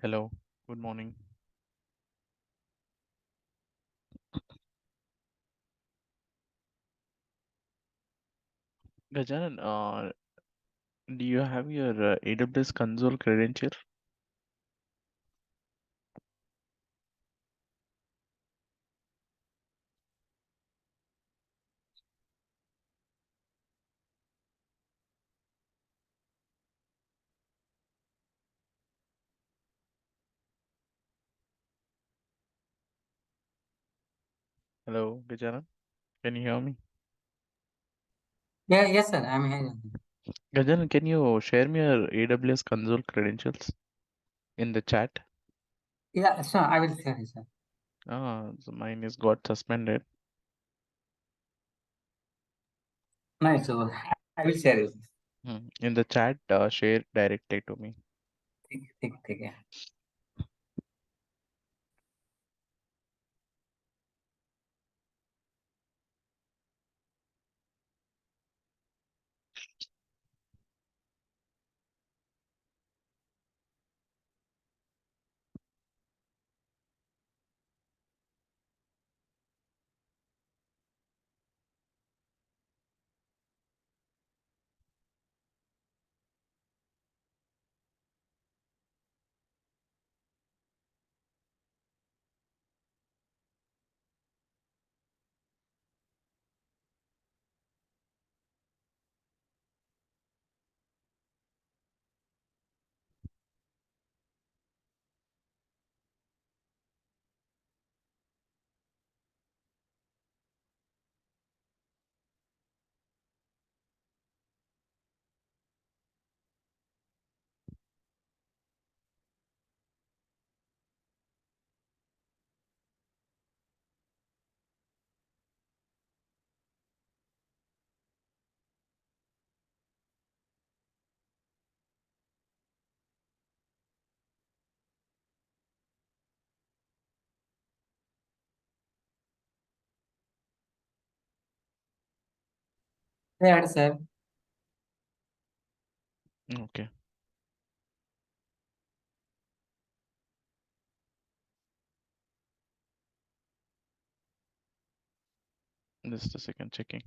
Hello, good morning. Gajanan, do you have your AWS console credential? Hello, Gajanan, can you hear me? Yeah, yes, sir. I'm here. Gajanan, can you share me your AWS console credentials in the chat? Yeah, sure. I will share it, sir. So mine is got suspended. No, so I will share it. In the chat, share directly to me. ठीक है. Yeah, sir. Okay, just a second, checking.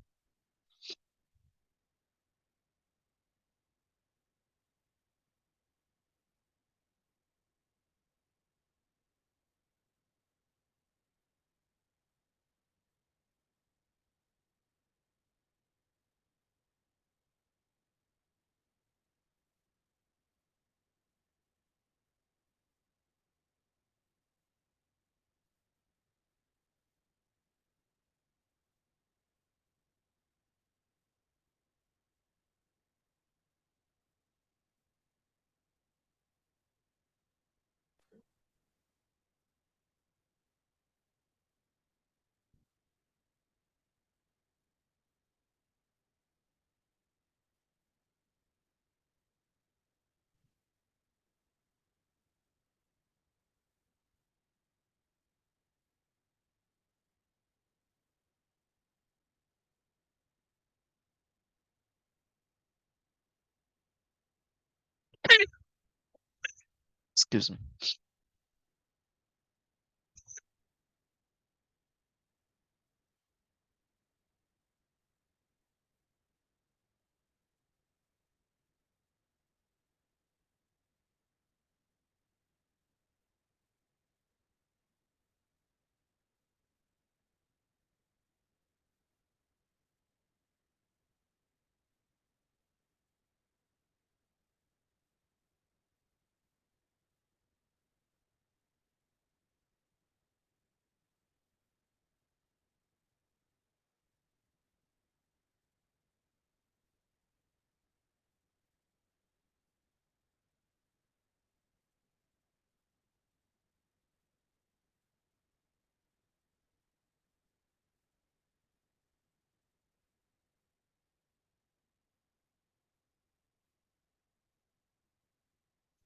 Excuse me.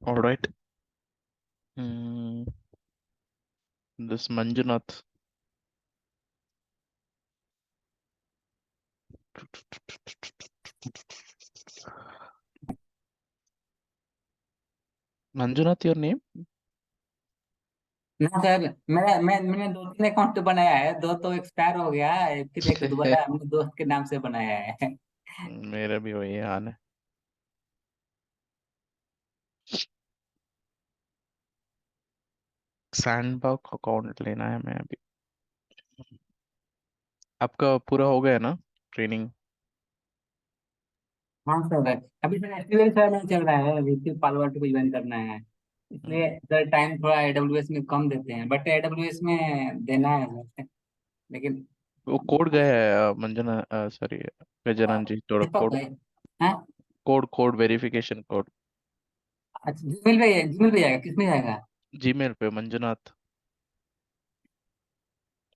All right. This Manjunath. Manjunath, your name? ना sir, मैंने दो तीन account बनाया है, दो तो एक्सपायर हो गया है, फिर एक दोबारा अपने दोस्त के नाम से बनाया है। मेरा भी वही हाल है। सैंडबॉक्स अकाउंट लेना है मैं अभी। आपका पूरा हो गया ना ट्रेनिंग? हाँ सर, अभी सर एसक्यूएल सर में चल रहा है, अभी फिर पालो अल्टो को ज्वाइन करना है। इसलिए सर टाइम थोड़ा एडब्ल्यूएस में कम देते हैं, बट एडब्ल्यूएस में देना है सर, लेकिन वो कोड गया है मंजना, सॉरी गजानन जी, थोड़ा दीपक कोड, भाई। हाँ, कोड वेरिफिकेशन कोड। अच्छा जीमेल पे जाएगा, किस में जाएगा? जीमेल पे मंजुनाथ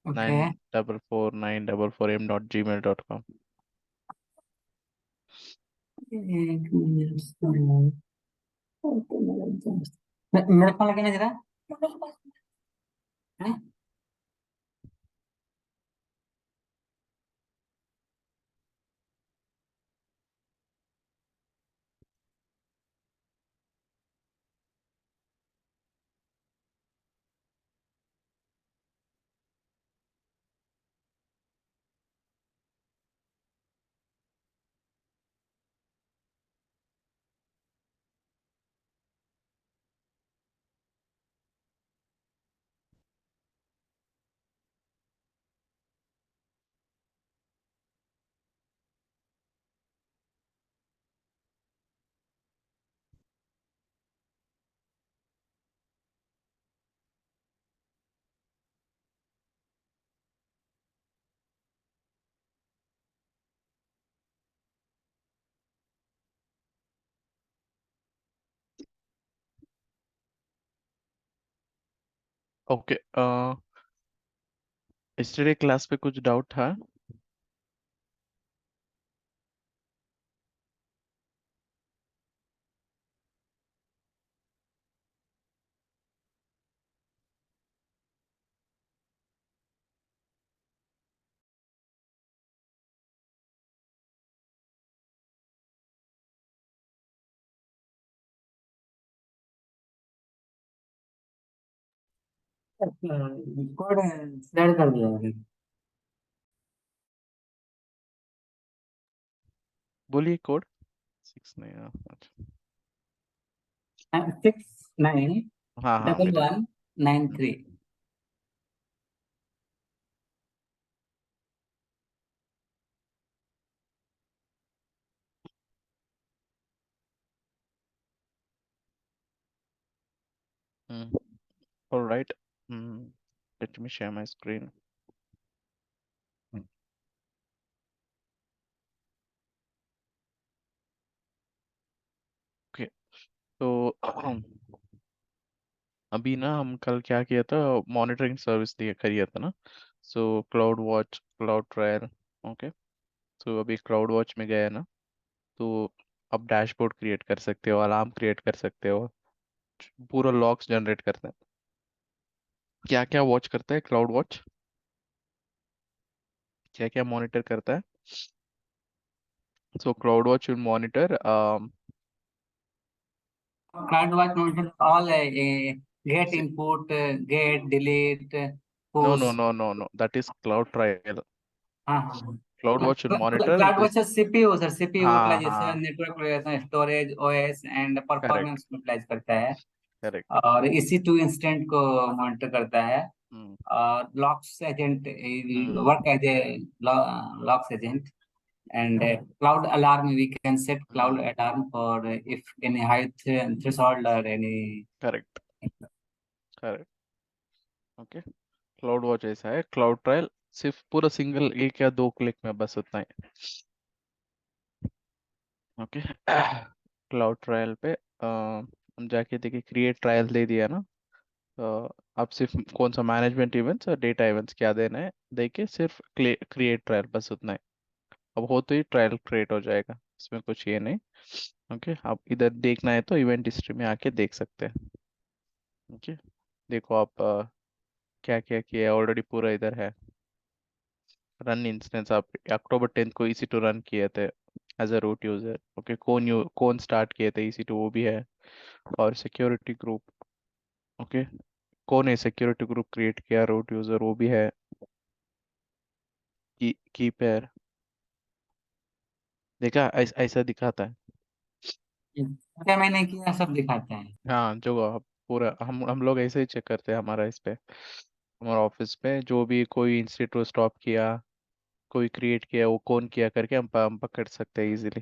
ओके। 944944m.gmail.com। एक मिनट सर। मेरे फोन लगे ना जरा। हाँ? ओके, यस्टरडे क्लास पे कुछ डाउट था? कोड शेयर कर दिया है। बोलिए कोड। 6 नहीं, अच्छा। 69 हाँ हाँ, डबल मेरे। One nine three All right. Let me share my screen. Okay. तो अभी ना हम कल क्या किया था, मॉनिटरिंग सर्विस दिया करिए था ना। So cloud watch, cloud trail. Okay. So अभी क्लाउड वॉच में गया ना, तो आप डैशबोर्ड क्रिएट कर सकते हो, अलार्म क्रिएट कर सकते हो, पूरा लॉग्स जनरेट करते हैं। क्या क्या वॉच करता है क्लाउड वॉच, क्या क्या मॉनिटर करता है? So cloud watch will monitor. Cloud watch monitor all get C, input, get delete, no no push. No no no, that is cloud trail. हाँ हाँ। Cloud watch will monitor cloud watch this. CPU sir, CPU हाँ utilization, हाँ, network utilization, storage, OS and correct performance utilize करता है। Correct. और इसी to instant को monitor करता है। हम्म और logs agent hmm work as a logs agent. And cloud alarm, we can set cloud hmm, alarm for if any high threshold or any. Correct correct. Okay. Cloud watch ऐसा है, cloud trial सिर्फ पूरा single एक या दो click में, बस उतना ही। ओके। क्लाउड ट्रायल पे हम जाके देखिए, क्रिएट ट्रायल दे दिया ना। आप सिर्फ कौन सा मैनेजमेंट इवेंट्स और डेटा इवेंट्स क्या देना है, देखिए सिर्फ क्रिएट ट्रायल, बस उतना ही। अब हो तो ही ट्रायल क्रिएट हो जाएगा, इसमें कुछ ये नहीं। ओके, आप इधर देखना है तो इवेंट हिस्ट्री में आके देख सकते हैं। ओके, देखो आप क्या क्या किया ऑलरेडी, पूरा इधर है। रन इंस्टेंस आप अक्टूबर 10 को EC2 रन किए थे as a root user. Okay, कौन स्टार्ट किए थे EC2 वो भी है, और सिक्योरिटी ग्रुप। ओके, कौन है सिक्योरिटी ग्रुप क्रिएट किया, रूट यूजर वो भी है, की पेयर देखा, ऐसा दिखाता है। क्या मैंने किया सब दिखाते हैं। हाँ जो पूरा हम लोग ऐसे ही चेक करते हैं हमारा इस पे, हमारा ऑफिस पे जो भी कोई इंस्टीट्यूट स्टॉप किया, कोई क्रिएट किया, वो कौन किया करके हम पकड़ सकते हैं इजीली।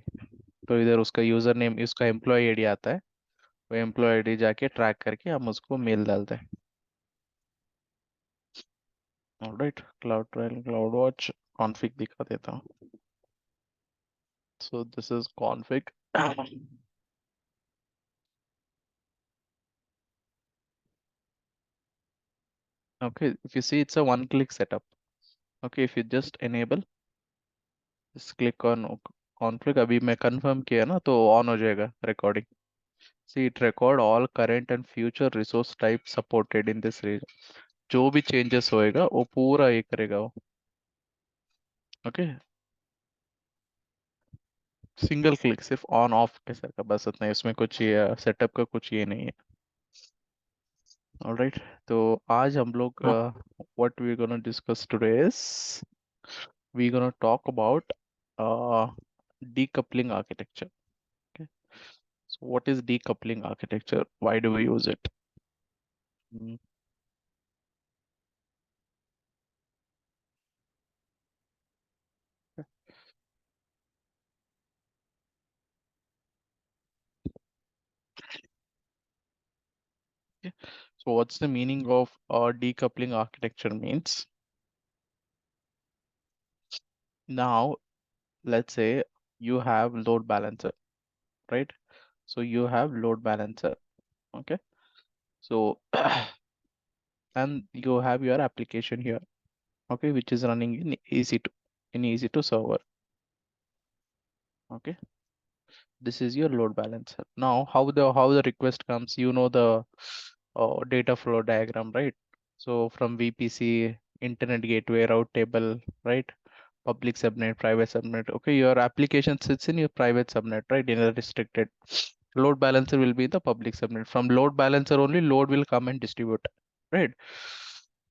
तो इधर उसका यूजर नेम, उसका एम्प्लॉय आईडी आता है, वो एम्प्लॉय आईडी जाके ट्रैक करके हम उसको मेल डालते हैं। Alright, cloud trial cloud watch config दिखा देता हूँ। So this is config. Okay, if you see it's a one click setup. Okay, if you just enable, just click on config, अभी मैं confirm किया ना तो on हो जाएगा recording. See it record all current and future resource type supported in this region. जो भी changes होएगा वो पूरा ये करेगा वो। Okay, सिंगल क्लिक सिर्फ ऑन ऑफ कैसे का बस इतना ही, इसमें कुछ ये सेटअप का कुछ ये नहीं है। ऑलराइट, तो आज हम लोग हाँ। What we gonna discuss today is we gonna talk about decoupling architecture. Okay, so what is decoupling architecture? Why do we use it? Mm, okay. So what's the meaning of decoupling architecture means? Now, let's say you have load balancer, right? So you have load balancer, okay? So and you have your application here, okay, which is running in EC2, in EC2 server, okay? This is your load balancer. Now how the request comes, you know the data flow diagram, right? So from VPC, internet gateway, route table, right? Public subnet, private subnet. Okay, your application sits in your private subnet, right? In a restricted. Load balancer will be the public subnet. From load balancer only load will come and distribute, right?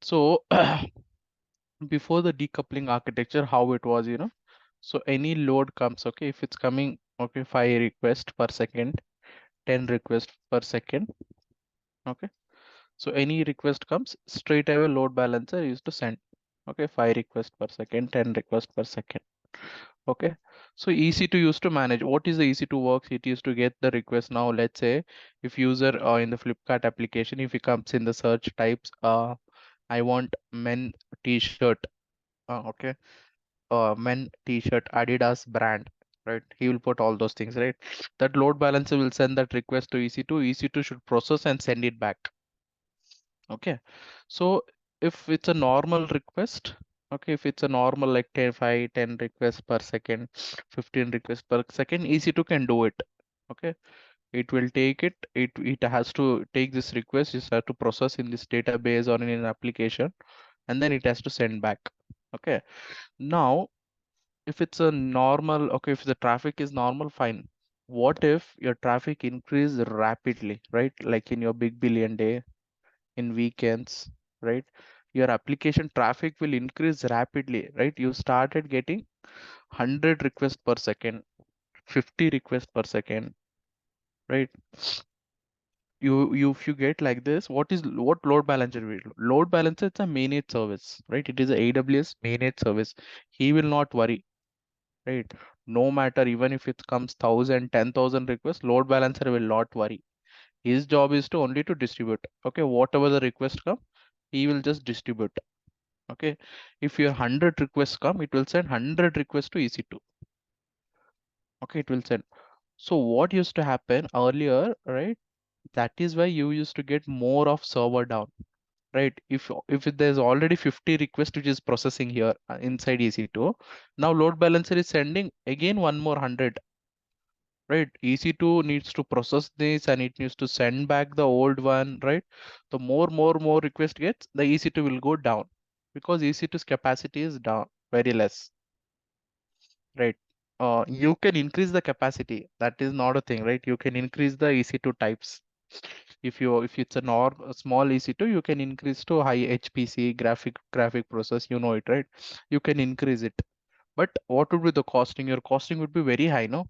So before the decoupling architecture, how it was, so any load comes, okay, if it's coming, okay, 5 requests per second, 10 requests per second, okay, so any request comes straight away load balancer used to send, okay, 5 requests per second, 10 requests per second, okay. So EC2 used to manage, what is the EC2 works, it used to get the request. Now let's say if user in the Flipkart application, if he comes in the search types, I want men t-shirt, okay, men t-shirt Adidas brand, right? He will put all those things, right? That load balancer will send that request to EC2. EC2 should process and send it back. Okay. So if it's a normal request, okay, if it's a normal like 10, 5, 10 requests per second, 15 requests per second, EC2 can do it. Okay. It will take it, it has to take this request, it has to process in this database or in an application, and then it has to send back. Okay. Now if it's a normal, okay, if the traffic is normal, fine. What if your traffic increase rapidly, right? Like in your big billion day, in weekends, right? Your application traffic will increase rapidly, right? You started getting 100 requests per second, 50 requests per second, right? You if you get like this, what load balancer will do? Load balancer, it's a managed service, right? It is a AWS managed service. He will not worry, right? No matter even if it comes 1,000, 10,000 requests, load balancer will not worry. His job is to only to distribute. Okay, whatever the request come, he will just distribute. Okay, if your 100 requests come, it will send 100 requests to EC2. Okay, it will send. So what used to happen earlier, right? That is why you used to get more of server down, right? If there's already 50 requests which is processing here inside EC2, now load balancer is sending again one more 100, right? EC2 needs to process this and it needs to send back the old one, right? The more request gets, the EC2 will go down because EC2's capacity is down very less, right? You can increase the capacity. That is not a thing, right? You can increase the EC2 types. If it's a small EC2, you can increase to high HPC graphic process, you know it, right? You can increase it. But what would be the costing? Your costing would be very high, no?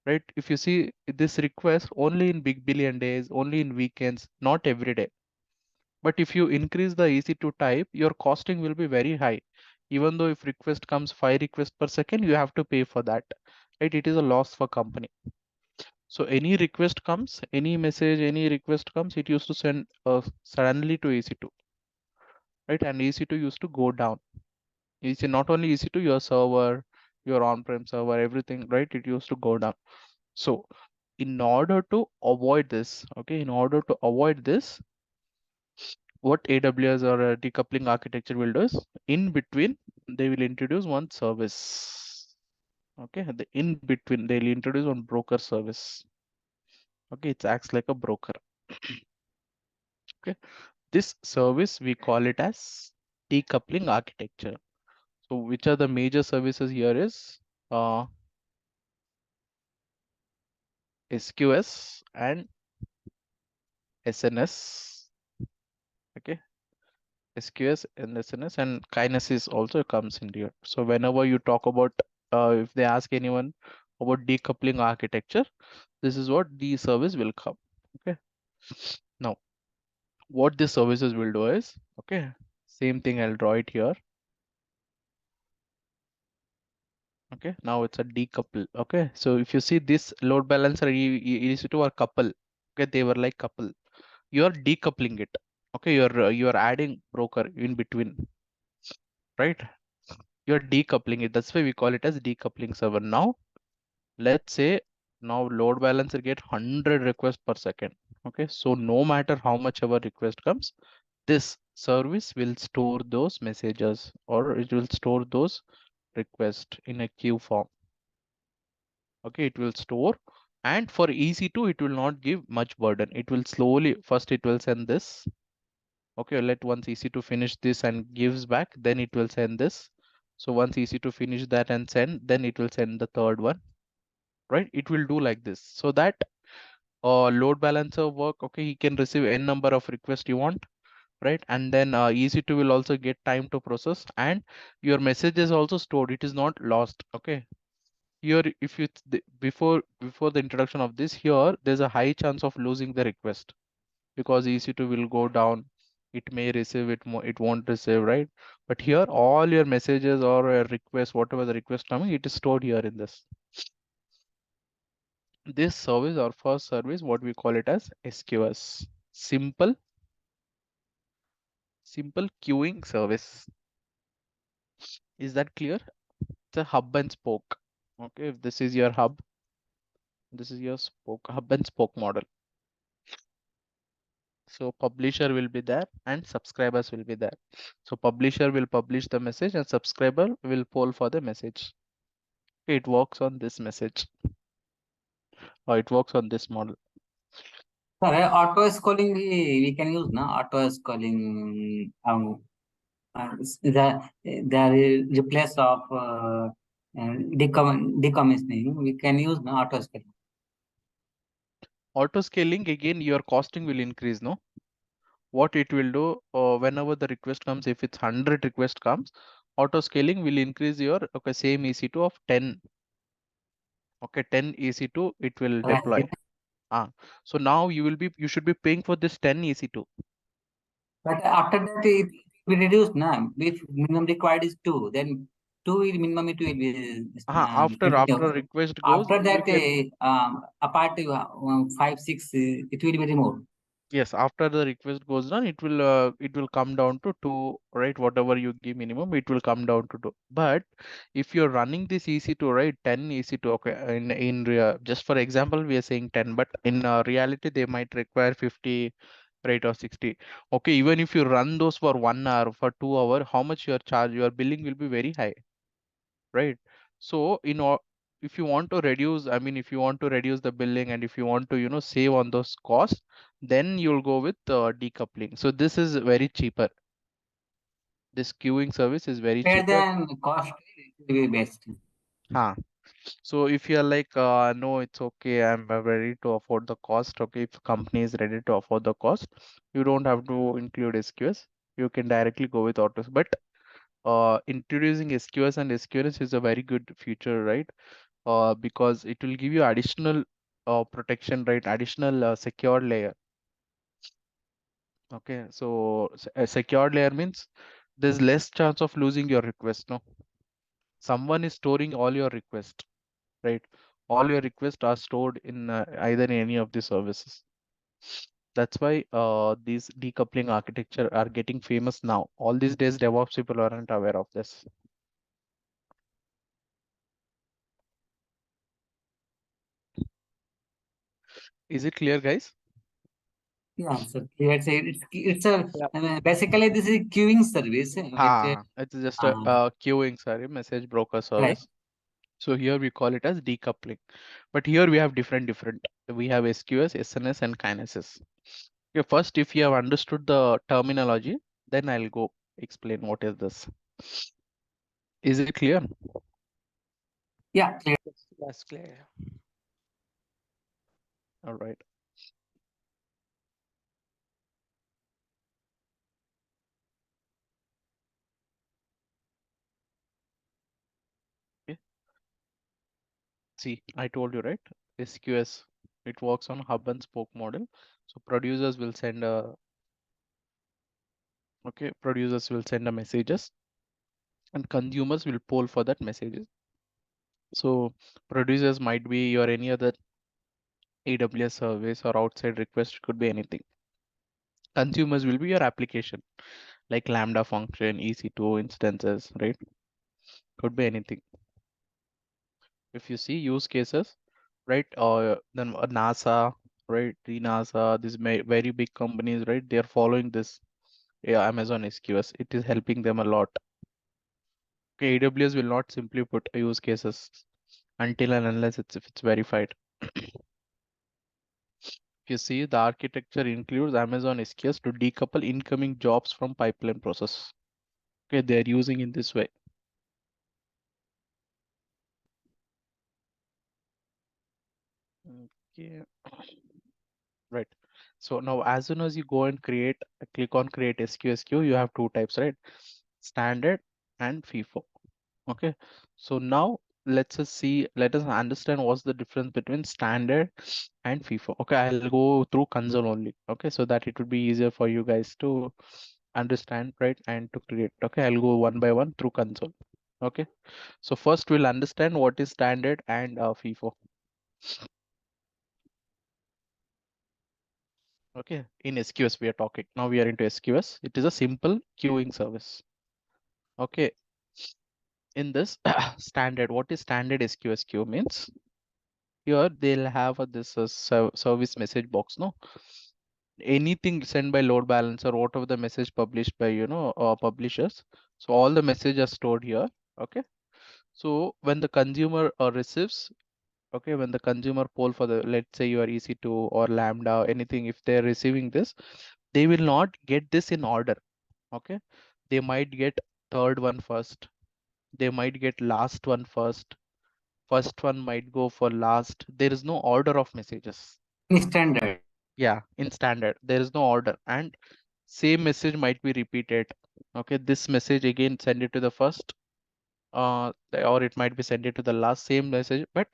Right? If you see this request only in big billion days, only in weekends, not every day. But if you increase the EC2 type, your costing will be very high. Even though if request comes 5 requests per second, you have to pay for that. Right? It is a loss for company. So any request comes, any message, any request comes, it used to send suddenly to EC2, right? And EC2 used to go down. EC not only EC2, your server, your on-prem server, everything, right? It used to go down. So in order to avoid this, okay, in order to avoid this, what AWS or a decoupling architecture will do is in between, they will introduce one service. Okay, in between, they'll introduce one broker service. Okay, it acts like a broker. Okay, this service we call it as decoupling architecture. So which are the major services here is SQS and SNS. Okay, SQS and SNS and Kinesis also comes in here. So whenever you talk about, if they ask anyone about decoupling architecture, this is what the service will come. Okay. Now, what these services will do is, okay, same thing. I'll draw it here. Okay, now it's a decouple. Okay, so if you see this load balancer EC2 are couple. Okay, they were like couple. You are decoupling it. Okay, you're adding broker in between, right? You're decoupling it. That's why we call it as decoupling server. Now, let's say now load balancer get 100 requests per second. Okay, so no matter how much our request comes, this service will store those messages or it will store those requests in a queue form. Okay, it will store, and for EC2 it will not give much burden. It will slowly, first it will send this. Okay, let once EC2 finish this and gives back, then it will send this. So once EC2 finish that and send, then it will send the third one, right? It will do like this, so that load balancer work. Okay, he can receive n number of requests you want, right? And then EC2 will also get time to process, and your message is also stored. It is not lost. Okay, here if you before the introduction of this, here there's a high chance of losing the request because EC2 will go down. It may receive it more, it won't receive, right? But here all your messages or a request, whatever the request coming, it is stored here in this service. Or first service, what we call it as SQS, simple queuing service. Is that clear? It's a hub and spoke. Okay, if this is your hub, this is your spoke, hub and spoke model. So publisher will be there and subscribers will be there. So publisher will publish the message and subscriber will poll for the message. It works on this message, or it works on this model. Sir, auto scaling we can use now. Auto scaling the replace of decommissioning. We can use now auto scaling. Auto scaling, again, your costing will increase, no? What it will do, whenever the request comes, if it's 100 request comes, auto scaling will increase your, okay, same EC2 of 10. Okay, 10 EC2 it will deploy. Right. So now you should be paying for this 10 EC2. But after that, it will reduce now. If minimum required is 2, then 2 will minimum it will be After request goes, after you that, can. apart 5, 6, it will be removed. Yes, after the request goes down, it will come down to 2, right? Whatever you give minimum, it will come down to 2. But if you're running this EC2, right, 10 EC2, okay, just for example, we are saying 10, but in reality, they might require 50, right, or 60. Okay, even if you run those for 1 hour, for 2 hour, how much your billing will be very high, right? So if you want to reduce, I mean, if you want to reduce the billing and if you want to, save on those costs, then you'll go with decoupling. So this is very cheaper. This queuing service is very Better cheaper. than cost, it will be best. Huh. So if you are like, no, it's okay, I'm ready to afford the cost. Okay, if company is ready to afford the cost, you don't have to include SQS. You can directly go with autos. But introducing SQS and SQS is a very good feature, right? Because it will give you additional protection, right? Additional secure layer. Okay, so a secured layer means there's less chance of losing your request. No, someone is storing all your requests, right? All your requests are stored in either any of the services. That's why these decoupling architecture are getting famous now. All these days, DevOps people aren't aware of this. Is it clear, guys? Yeah, so it's a Yeah. I mean, basically this is queuing service which It's just a uh, queuing, sorry, message broker right. service. So here we call it as decoupling. But here we have different. We have SQS, SNS, and kinesis. Okay, first, if you have understood the terminology, then I'll go explain what is this. Is it clear? Yeah, clear. Yes, that's clear. All right. Okay. See, I told you, right? SQS, it works on hub and spoke model. So producers will send a messages and consumers will poll for that messages. So producers might be your any other AWS service or outside request, could be anything. Consumers will be your application like Lambda function, EC2 instances, right? Could be anything. If you see use cases, right? Then NASA, right? The NASA, these very big companies, right? They are following this, yeah, Amazon SQS. It is helping them a lot. Okay, AWS will not simply put use cases until and unless if it's verified. If you see, the architecture includes Amazon SQS to decouple incoming jobs from pipeline process. Okay, they are using in this way. Okay, right. So now as soon as you go and click on create SQS you have two types, right? Standard and FIFO. Okay, so now let us understand what's the difference between standard and FIFO. Okay, I'll go through console only. Okay, so that it would be easier for you guys to understand, right? And to create. Okay, I'll go one by one through console. Okay, so first we'll understand what is standard and FIFO. Okay, in SQS we are talking. Now we are into SQS. It is a simple queuing service. Okay, in this standard, what is standard SQS queue means? Here they'll have this service message box, no? Anything sent by load balancer, whatever the message published by publishers. So all the messages are stored here. Okay. So when the consumer receives, okay, when the consumer poll for the, let's say your EC2 or Lambda, anything, if they're receiving this, they will not get this in order. Okay, they might get third one first, they might get last one first, first one might go for last. There is no order of messages. In standard. Yeah, in standard there is no order, and same message might be repeated. Okay, this message again send it to the first, or it might be sent it to the last, same message, but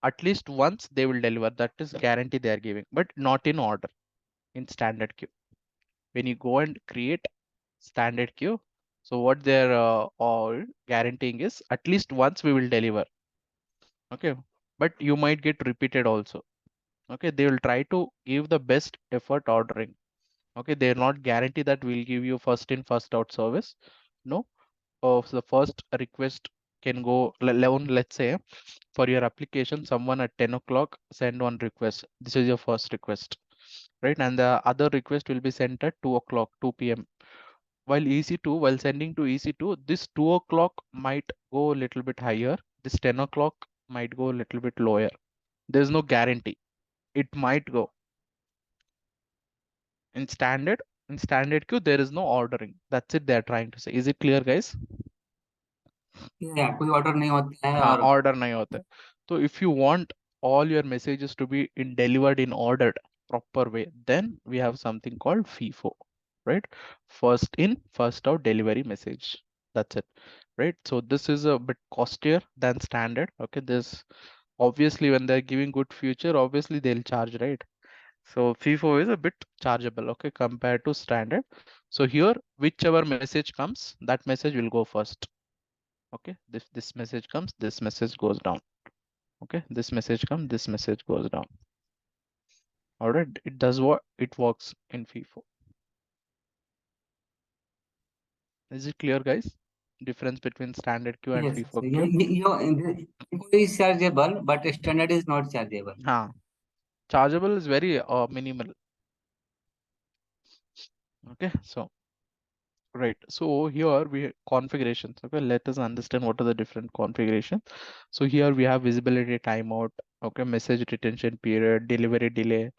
at least once they will deliver. That is guarantee they are giving, but not in order in standard queue. When you go and create standard queue, so what they're all guaranteeing is at least once we will deliver. Okay, but you might get repeated also. Okay, they will try to give the best effort ordering. Okay, they're not guarantee that we'll give you first in first out service. No, of the first request can go 11. Let's say for your application, someone at 10 o'clock send one request. This is your first request, right? And the other request will be sent at 2 o'clock, 2 p.m. While EC2, while sending to EC2, this 2 o'clock might go a little bit higher. This 10 o'clock might go a little bit lower. There's no guarantee. It might go. In standard queue, there is no ordering. That's it they're trying to say. Is it clear, guys? या कोई order नहीं होता है हाँ और order नहीं होता है। तो if you want all your messages to be in delivered in ordered proper way, then we have something called FIFO, right? First in first out delivery message. That's it, right? So this is a bit costlier than standard. Okay, this obviously when they're giving good future, obviously they'll charge, right? So FIFO is a bit chargeable, okay, compared to standard. So here whichever message comes, that message will go first. Okay, this message comes, this message goes down. Okay, this message comes, this message goes down. All right, it does what it works in FIFO. Is it clear, guys? Difference between standard queue and yes, FIFO so queue. is chargeable, but standard is not chargeable. हाँ, chargeable is very minimal. Okay, so right. So here we configurations. Okay, let us understand what are the different configurations. So here we have visibility timeout. Okay, message retention period, delivery delay.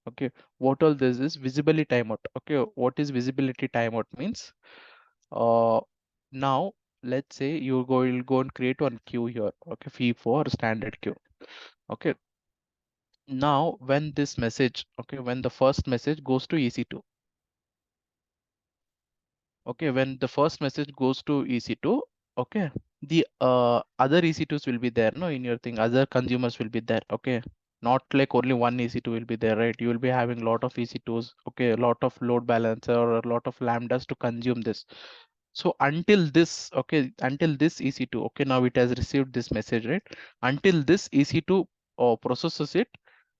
Okay, what all this is visibility timeout. Okay, what is visibility timeout means? Uh, now let's say you'll go and create one queue here. Okay, FIFO or standard queue. Okay, now when this message, okay, when the first message goes to EC2. Okay, when the first message goes to EC2, okay, the other EC2s will be there, no, in your thing, other consumers will be there, okay, not like only one EC2 will be there, right? You will be having a lot of EC2s, okay, a lot of load balancer or a lot of lambdas to consume this. So until this, okay, until this EC2, okay, now it has received this message, right? Until this EC2 processes it,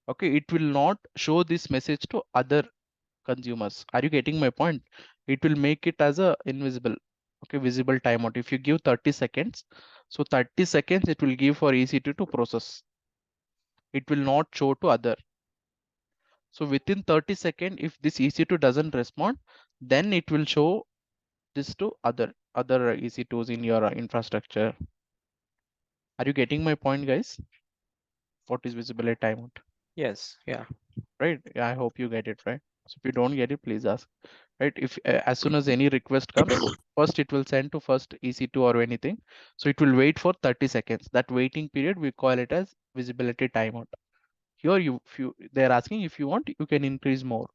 okay, it will not show this message to other consumers. Are you getting my point? It will make it as a invisible, okay, visible timeout. If you give 30 seconds, so 30 seconds it will give for EC2 to process. It will not show to other. So within 30 seconds, if this EC2 doesn't respond, then it will show this to other EC2s in your infrastructure. Are you getting my point, guys? What is visibility timeout? Yes, yeah. Right? I hope you get it, right? So if you don't get it, please ask. Right? If as soon as any request comes, first it will send to first EC2 or anything. So it will wait for 30 seconds. That waiting period, we call it as visibility timeout. Here, they're asking if you want, you can increase more,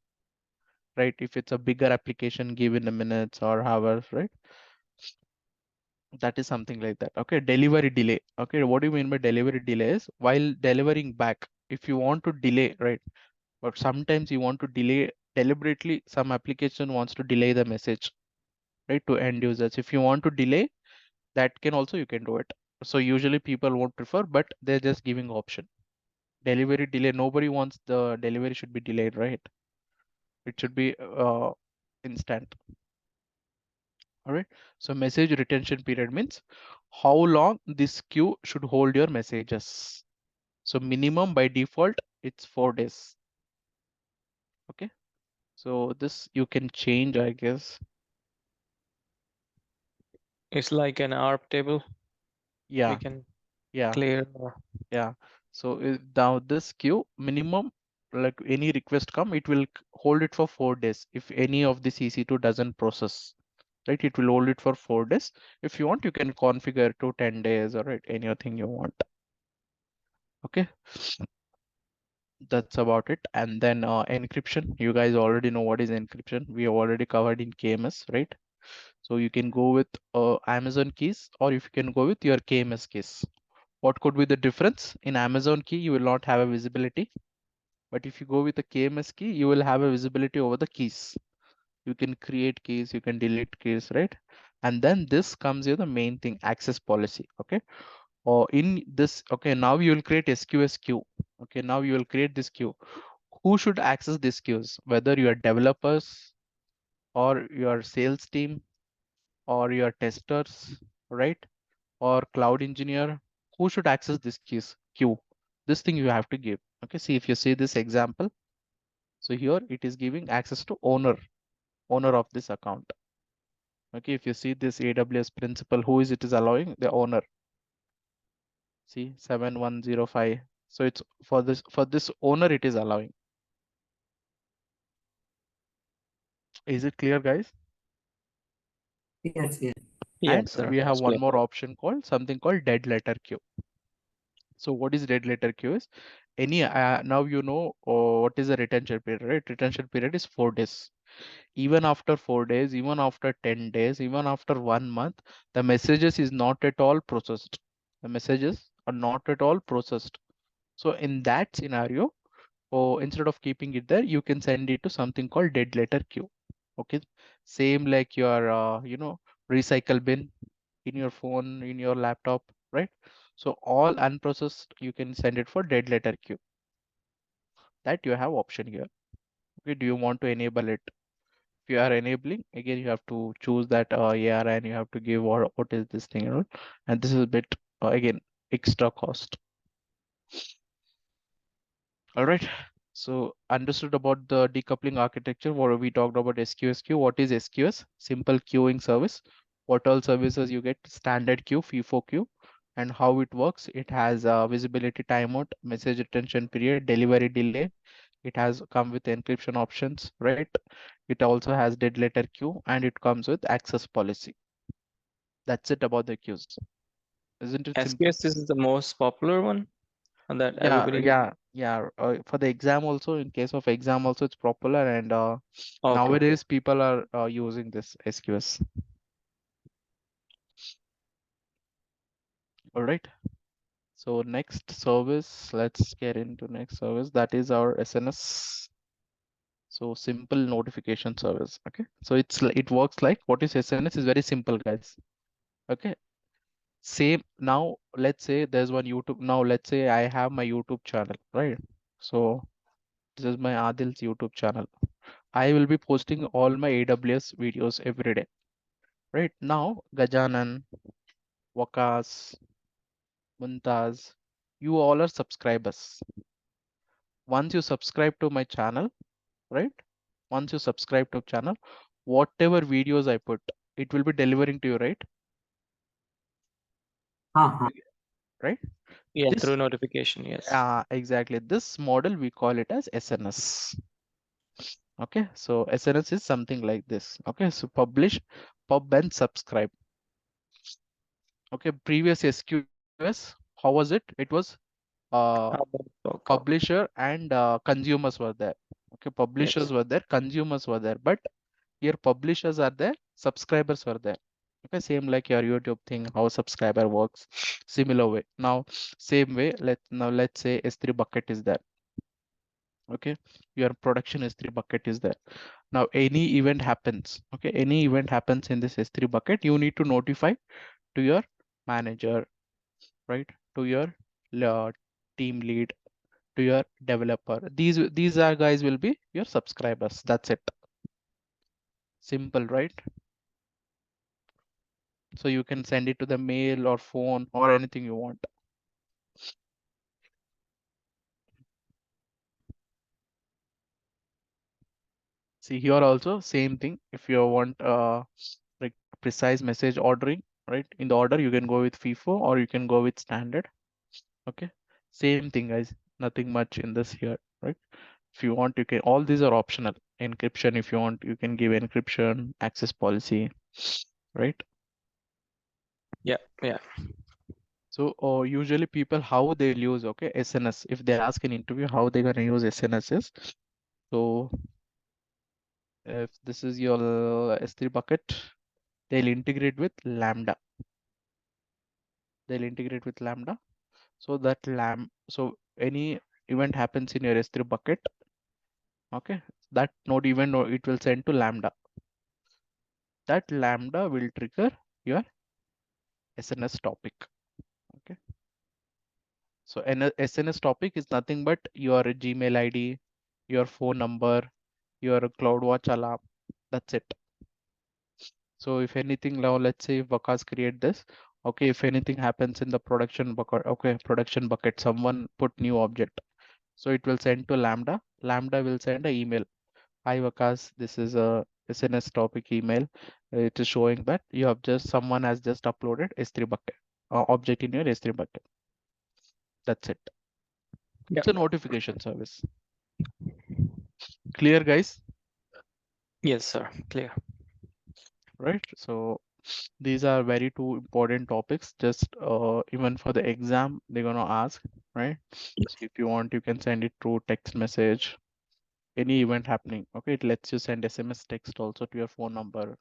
right? If it's a bigger application, give in a minutes or hours, right? That is something like that. Okay, delivery delay. Okay, what do you mean by delivery delay is while delivering back, if you want to delay, right? But sometimes you want to delay deliberately, some application wants to delay the message, right, to end users. If you want to delay, that can also you can do it. So usually people won't prefer, but they're just giving option. Delivery delay, nobody wants the delivery should be delayed, right? It should be instant. All right. So message retention period means how long this queue should hold your messages. So minimum by default, it's 4 days. Okay. So this you can change, I guess. It's like an ARP table. We Yeah. can Yeah. clear. Yeah. So now this queue minimum, like any request come, it will hold it for 4 days. If any of this EC2 doesn't process, right, it will hold it for 4 days. If you want, you can configure to 10 days or right, anything you want. Okay. That's about it. And then encryption, you guys already know what is encryption. We have already covered in KMS, right? So you can go with Amazon keys, or if you can go with your KMS keys. What could be the difference? In Amazon key, you will not have a visibility. But if you go with a KMS key, you will have a visibility over the keys. You can create keys, you can delete keys, right? And then this comes here, the main thing, access policy. Okay. Or in this, okay, now you will create SQS queue. Okay, now you will create this queue. Who should access these queues? Whether you are developers or your sales team or your testers, right? Or cloud engineer, who should access this queue? This thing you have to give. Okay, see if you see this example. So here it is giving access to owner of this account. Okay, if you see this AWS principal, who is it is allowing? The owner. See 7105. So it's for this owner it is allowing. Is it clear, guys? Yes, yes. And Yes, sir. we have one Explain. more option called something called dead letter queue. So what is dead letter queue is any now you know what is the retention period, right? Retention period is 4 days. Even after 4 days, even after 10 days, even after 1 month, the messages is not at all processed. The messages are not at all processed. So in that scenario, instead of keeping it there, you can send it to something called dead letter queue. Okay, same like your recycle bin in your phone, in your laptop, right? So all unprocessed, you can send it for dead letter queue. That you have option here. Okay, do you want to enable it? If you are enabling, again you have to choose that AR and you have to give what is this thing, and this is a bit again extra cost. All right. So understood about the decoupling architecture. What we talked about SQS queue. What is SQS? Simple queuing service. What all services you get? Standard queue, FIFO queue, and how it works. It has visibility timeout, message retention period, delivery delay. It has come with encryption options, right? It also has dead letter queue, and it comes with access policy. That's it about the queues. Isn't it simple? SQS is the most popular one that Yeah, everybody. yeah. For the exam also, in case of exam also, it's popular, and Okay. nowadays people are using this SQS. All right. So next service, let's get into next service. That is our SNS. So simple notification service. Okay. So it works like what is SNS is very simple, guys. Okay. Same. Now let's say there's one YouTube. Now let's say I have my YouTube channel, right? So this is my Adil's YouTube channel. I will be posting all my AWS videos every day. Right now, Gajanan, Wakas, Muntaz, you all are subscribers. Once you subscribe to my channel, right? Once you subscribe to channel, whatever videos I put, it will be delivering to you, right? हाँ. Right? Yeah, This, through notification. Yes. exactly. This model we call it as SNS. Okay, so SNS is something like this. Okay, so publish, pub and subscribe. Okay, previous SQS, how was it? It was uh, Okay. publisher and consumers were there. Okay, publishers Yes. were there, consumers were there, but here publishers are there, subscribers were there. Okay, same like your YouTube thing, how subscriber works, similar way. Now, same way, let's say S3 bucket is there. Okay, your production S3 bucket is there. Now, any event happens. Okay, any event happens in this S3 bucket, you need to notify to your manager, right? To your team lead, to your developer. These are guys will be your subscribers. That's it. Simple, right? So you can send it to the mail or phone or anything you want. See here also same thing. If you want like precise message ordering, right? In the order you can go with FIFO or you can go with standard. Okay. Same thing, guys. Nothing much in this here, right? If you want, you can, all these are optional. Encryption, if you want, you can give encryption, access policy, right? Yeah. Yeah. So usually people, how they'll use, okay, SNS. If they ask an interview, how they're gonna use SNS is, so if this is your S3 bucket, they'll integrate with Lambda. They'll integrate with Lambda. So that so any event happens in your S3 bucket, okay, that node event, it will send to Lambda. That Lambda will trigger your SNS topic. Okay. So an SNS topic is nothing but your Gmail ID, your phone number, your CloudWatch alarm. That's it. So if anything now, let's say if Vakas create this, okay, if anything happens in the production bucket, okay, production bucket, someone put new object. So it will send to Lambda. Lambda will send an email. Hi Vakas, this is a SNS topic email. It is showing that you have someone has just uploaded S3 bucket object in your S3 bucket. That's it. Yeah. It's a notification service. Clear, guys? Yes, sir. Clear. Right? So these are very two important topics. Just even for the exam, they're gonna ask, right? So if you want, you can send it through text message. Any event happening, okay? It lets you send SMS text also to your phone number.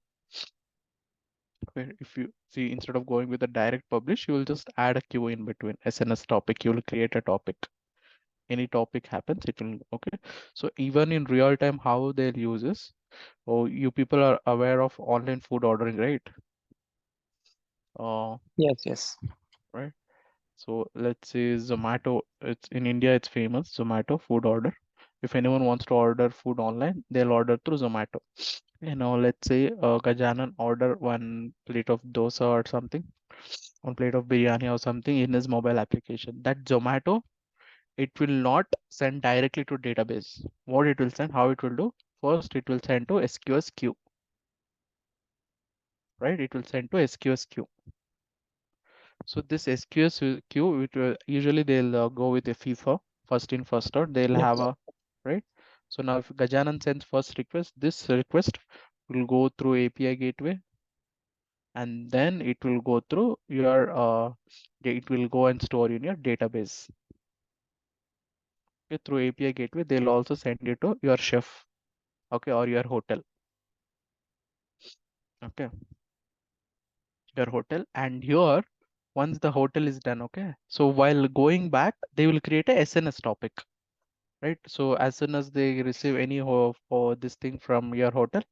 Okay, if you see, instead of going with a direct publish, you will just add a queue in between SNS topic. You will create a topic. Any topic happens, it will, okay. So even in real time, how they'll use this. Oh, you people are aware of online food ordering, right? Yes, yes. Right. So let's say Zomato, it's in India, it's famous, Zomato food order. If anyone wants to order food online, they'll order through Zomato. Let's say Gajanan order 1 plate of dosa or something, 1 plate of biryani or something in his mobile application. That Zomato, it will not send directly to database. What it will send, how it will do? First, it will send to SQS queue, right? It will send to SQS queue. So this SQS queue, usually they'll go with a FIFA, first in, first out. They'll have a, right? So now if Gajanan sends first request, this request will go through API gateway, and then it will go through your, it will go and store in your database. Okay, through API gateway, they'll also send it to your chef, okay, or your hotel. Okay, your hotel, and here, once the hotel is done, okay, so while going back, they will create a SNS topic, right? So as soon as they receive any for this thing from your hotel,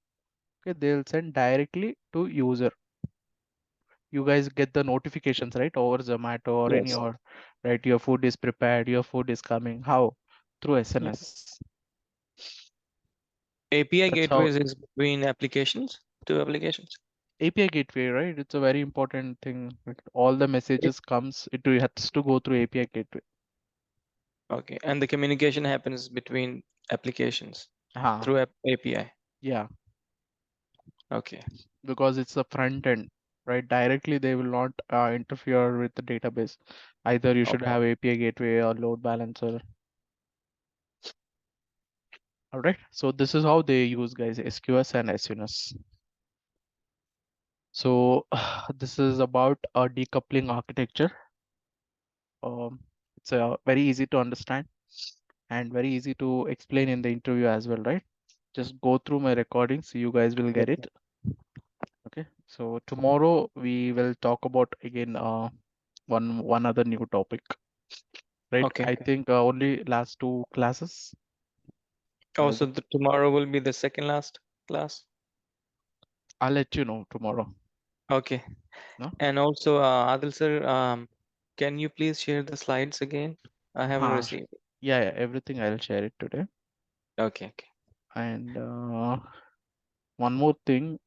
okay, they'll send directly to user. You guys get the notifications, right, over Zomato or any, Yes. or right, your food is prepared, your food is coming. How? Through SNS. API That's how. gateways is between applications, two applications. API gateway, right? It's a very important thing. Like, all the messages comes, it has to go through API gateway. Okay, and the communication happens between applications Ah, through API. yeah, Okay. because it's the front end, right? Directly, they will not interfere with the database. Either you should Okay. have API gateway or load balancer. All right. So this is how they use, guys, SQS and SNS. So this is about a decoupling architecture. It's very easy to understand and very easy to explain in the interview as well, right? Just go through my recordings, you guys will get it. Okay, so tomorrow we will talk about again one other new topic, right? Okay. I think only last 2 classes. Oh, Uh, so tomorrow will be the second last class. I'll let you know tomorrow. Okay. No? And also, Adil sir, can you please share the slides again? I haven't received. Yeah, everything I'll share it today. Okay. Okay. And one more thing,